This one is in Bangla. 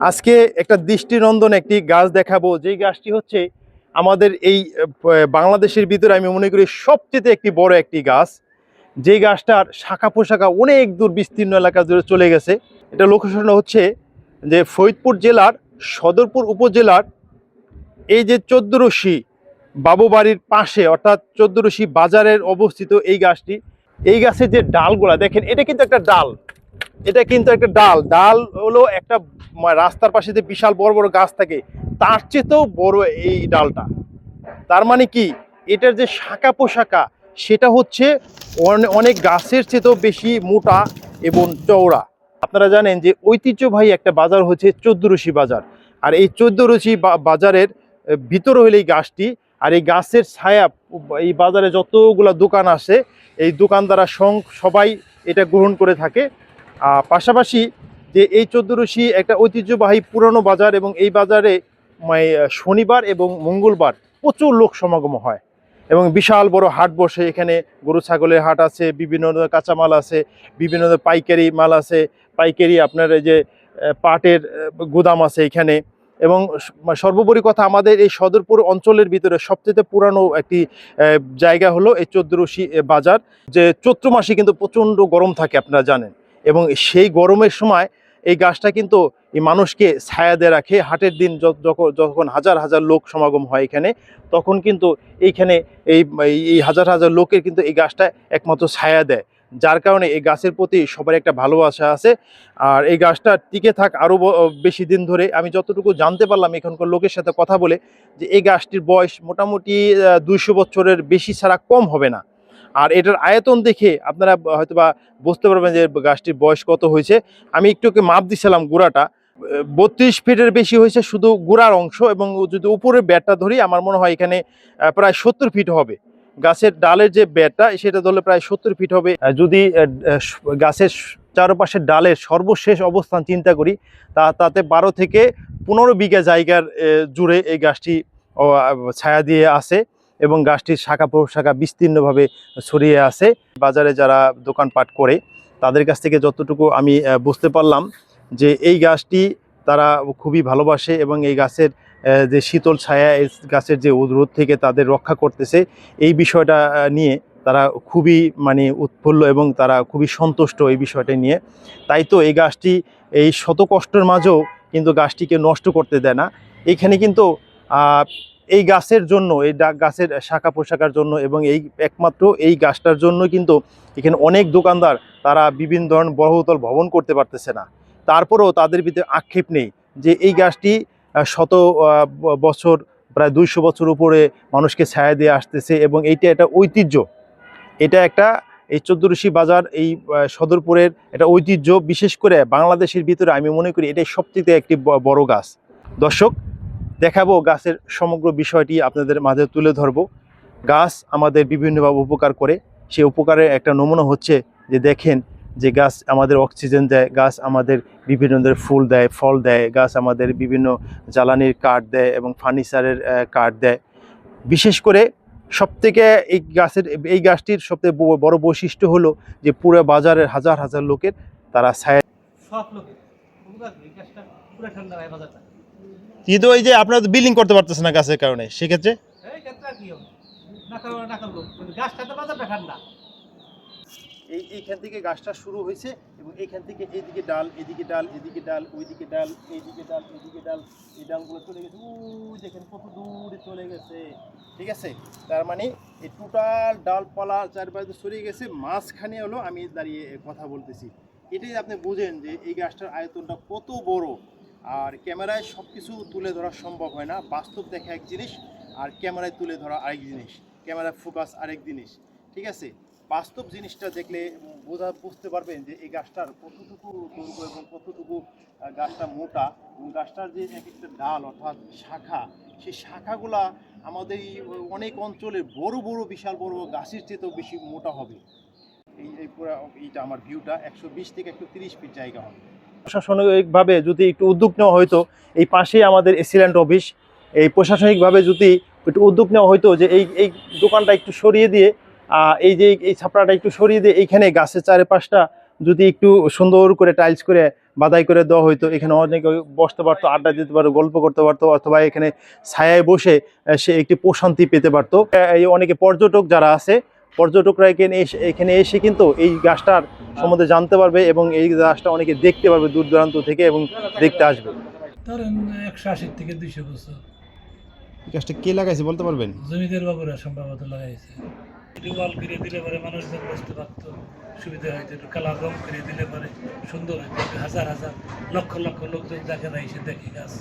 আজকে একটা দৃষ্টিনন্দন একটি গাছ দেখাবো, যেই গাছটি হচ্ছে আমাদের এই বাংলাদেশের ভিতরে আমি মনে করি সবচেয়ে একটি বড় একটি গাছ, যেই গাছটার শাখা প্রশাখা অনেক দূর বিস্তীর্ণ এলাকা জুড়ে চলে গেছে। এটা লোকেশন হচ্ছে যে ফরিদপুর জেলার সদরপুর উপজেলার এই যে ১৪রশি বাবুবাড়ির পাশে, অর্থাৎ ১৪রশি বাজারের অবস্থিত এই গাছটি। এই গাছের যে ডালগুলা দেখেন, এটা কিন্তু একটা ডাল, এটা কিন্তু একটা ডাল। ডাল হলো একটা রাস্তার পাশে যে বিশাল বড় বড় গাছ থাকে তার চেয়েতেও বড় এই ডালটা। তার মানে কি, এটার যে শাখা পোশাখা সেটা হচ্ছে অনেক গাছের চেয়েতেও বেশি মোটা এবং চওড়া। আপনারা জানেন যে ঐতিহ্যবাহী একটা বাজার হচ্ছে ১৪রশি বাজার, আর এই ১৪রশি বাজারের ভিতরে হলে এই গাছটি। আর এই গাছের ছায়া এই বাজারে যতগুলা দোকান আছে এই দোকানদাররা সবাই এটা গ্রহণ করে থাকে। পাশাপাশি যে এই ১৪রশি একটা ঐতিহ্যবাহী পুরনো বাজার, এবং এই বাজারে শনিবার এবং মঙ্গলবার প্রচুর লোক সমাগম হয় এবং বিশাল বড় হাট বসে। এখানে গরু ছাগলের হাট আছে, বিভিন্ন কাঁচামাল আছে, বিভিন্ন পাইকারি মাল আছে, পাইকারি আপনার এই যে পাটের গুদাম আছে এখানে। এবং সর্বোপরি কথা, আমাদের এই সদরপুর অঞ্চলের ভিতরে সবচেয়ে পুরানো একটি জায়গা হলো এই ১৪রশি বাজার। যে চৈত্র মাসে কিন্তু প্রচণ্ড গরম থাকে আপনারা জানেন, এবং সেই গরমের সময় এই গাছটা কিন্তু এই মানুষকে ছায়া দিয়ে রাখে। হাটের দিন যখন হাজার হাজার লোক সমাগম হয় এখানে, তখন কিন্তু এইখানে এই হাজার হাজার লোকের কিন্তু এই গাছটা একমাত্র ছায়া দেয়, যার কারণে এই গাছের প্রতি সবার একটা ভালোবাসা আছে। আর এই গাছটা টিকে থাক আরও বেশি দিন ধরে। আমি যতটুকু জানতে পারলাম এখানকার লোকের সাথে কথা বলে, যে এই গাছটির বয়স মোটামুটি ২০০ বছরের বেশি ছাড়া কম হবে না। আর এটার আয়তন দেখে আপনারা হয়তো বা বুঝতে পারবেন যে গাছটির বয়স কত হয়েছে। আমি একটুকে মাপ দিছিলাম, গোড়াটা ৩২ ফিটের বেশি হয়েছে শুধু গোড়ার অংশ, এবং যদি উপরে ব্যাটটা ধরি আমার মনে হয় এখানে প্রায় ৭০ ফিট হবে। গাছের ডালের যে ব্যাটটা সেটা ধরলে প্রায় ৭০ ফিট হবে। যদি গাছের চারপাশের ডালের সর্বশেষ অবস্থান চিন্তা করি, তাতে ১২ থেকে ১৫ বিঘা জায়গার জুড়ে এই গাছটি ছায়া দিয়ে আছে, এবং গাছটির শাখা প্রশাখা বিস্তীর্ণভাবে ছড়িয়ে আছে। বাজারে যারা দোকানপাট করে তাদের কাছ থেকে যতটুকু আমি বুঝতে পারলাম যে এই গাছটি তারা খুবই ভালোবাসে, এবং এই গাছের যে শীতল ছায়া, এই গাছের যে রোদ থেকে তাদের রক্ষা করতেছে, এই বিষয়টা নিয়ে তারা খুবই উৎফুল্ল, এবং তারা খুবই সন্তুষ্ট এই বিষয়টা নিয়ে। তাই তো এই গাছটি এই শত কষ্টের মাঝেও কিন্তু গাছটিকে নষ্ট করতে দেয় না। এইখানে কিন্তু এই গাছের জন্য, এই গাছের শাখা পোশাকার জন্য, এবং এই একমাত্র এই গাছটার জন্য কিন্তু এখানে অনেক দোকানদার তারা বিভিন্ন ধরনের বহুতল ভবন করতে পারতেছে না। তারপরেও তাদের ভিতরে আক্ষেপ নেই যে এই গাছটি শত বছর, প্রায় ২০০ বছর উপরে মানুষকে ছায়া দিয়ে আসতেছে, এবং এইটা একটা ঐতিহ্য। এটা একটা এই ১৪রশি বাজার, এই সদরপুরের একটা ঐতিহ্য। বিশেষ করে বাংলাদেশের ভিতরে আমি মনে করি এটাই সবচেয়ে একটি বড় গাছ। দর্শক, দেখাবো গাছের সমগ্র বিষয়টি আপনাদের মাঝে তুলে ধরবো। গাছ আমাদের বিভিন্নভাবে উপকার করে, সেই উপকারের একটা নমুনা হচ্ছে যে দেখেন যে গাছ আমাদের অক্সিজেন দেয়, গাছ আমাদের বিভিন্ন ধরনের ফুল দেয়, ফল দেয়, গাছ আমাদের বিভিন্ন জ্বালানির কাঠ দেয় এবং ফার্নিচারের কাঠ দেয়। বিশেষ করে সবথেকে এই গাছটির সবথেকে বড় বৈশিষ্ট্য হলো যে পুরো বাজারের হাজার হাজার লোকের তারা ছায়া। সব লোকের কিন্তু ওই যে আপনারা বিলিং করতে পারতেছেন না গাছের কারণে, সেক্ষেত্রে এইখান থেকে গাছটা শুরু হয়েছে, এবং এইখান থেকে এইদিকে ডাল, এদিকে ডাল, এদিকে ডাল, ওইদিকে ডাল, এইদিকে ডাল, এদিকে ডাল, এই ডালগুলো চলে গেছে, ওই দেখেন কত দূরে চলে গেছে। ঠিক আছে, তার মানে এই টোটাল ডালপালা চারপাশে ছড়িয়ে গেছে। মাঝখানে হলো আমি দাঁড়িয়ে কথা বলতেছি। এটাই আপনি বুঝেন যে এই গাছটার আয়তনটা কত বড়। আর ক্যামেরায় সব কিছু তুলে ধরা সম্ভব হয় না, বাস্তব দেখা এক জিনিস আর ক্যামেরায় তুলে ধরা আরেক জিনিস, ক্যামেরায় ফোকাস আরেক জিনিস। ঠিক আছে, বাস্তব জিনিসটা দেখলে বুঝতে পারবেন যে এই গাছটার কতটুকু দৈর্ঘ্য এবং কতটুকু গাছটা মোটা, এবং গাছটার যে এক একটা ডাল অর্থাৎ শাখা, সেই শাখাগুলা আমাদের এই অনেক অঞ্চলের বড় বড় বিশাল বড় গাছের চেয়েও বেশি মোটা হবে। এই পুরো এইটা আমার ভিউটা ১২০ থেকে ১৩০ ফিট জায়গা হবে। প্রশাসনিকভাবে যদি একটু উদ্যোগ নেওয়া হয়তো, এই পাশেই আমাদের এসিল্যান্ড অফিস, এই প্রশাসনিকভাবে যদি একটু উদ্যোগ নেওয়া হয়তো যে এই দোকানটা একটু সরিয়ে দিয়ে, এই যে এই ছাপড়াটা একটু সরিয়ে দিয়ে এইখানে গাছের চারপাশটা যদি একটু সুন্দর করে টাইলস করে বাদাই করে দেওয়া হইতো, এখানে অনেকে বসতে পারতো, আড্ডা দিতে পারতো, গল্প করতে পারতো, অথবা এখানে ছায়ায় বসে সে একটি প্রশান্তি পেতে পারতো। এই অনেকে পর্যটক যারা আছে, পর্যটকরা এখানে এসে কিন্তু এই গাছটার সম্বন্ধে জানতে পারবে এবং এই গাছটা অনেকে দেখতে পারবে দূর দূরান্ত থেকে এবং দেখতে আসবে। ধরেন 180 থেকে 200 বছর। এই গাছটা কে লাগাইছে বলতে পারবেন? জমিদার বাবুরা সম্ভবত লাগাইছে। একটু ওয়াল করে দিলে পরে মানুষজন বসতে পারতো, সুবিধা হয়তো। একটু কালার রং করে দিলে পরে সুন্দর হইতো। হাজার হাজার লক্ষ লক্ষ লোকজন দেখে না, এসে দেখে গাছ।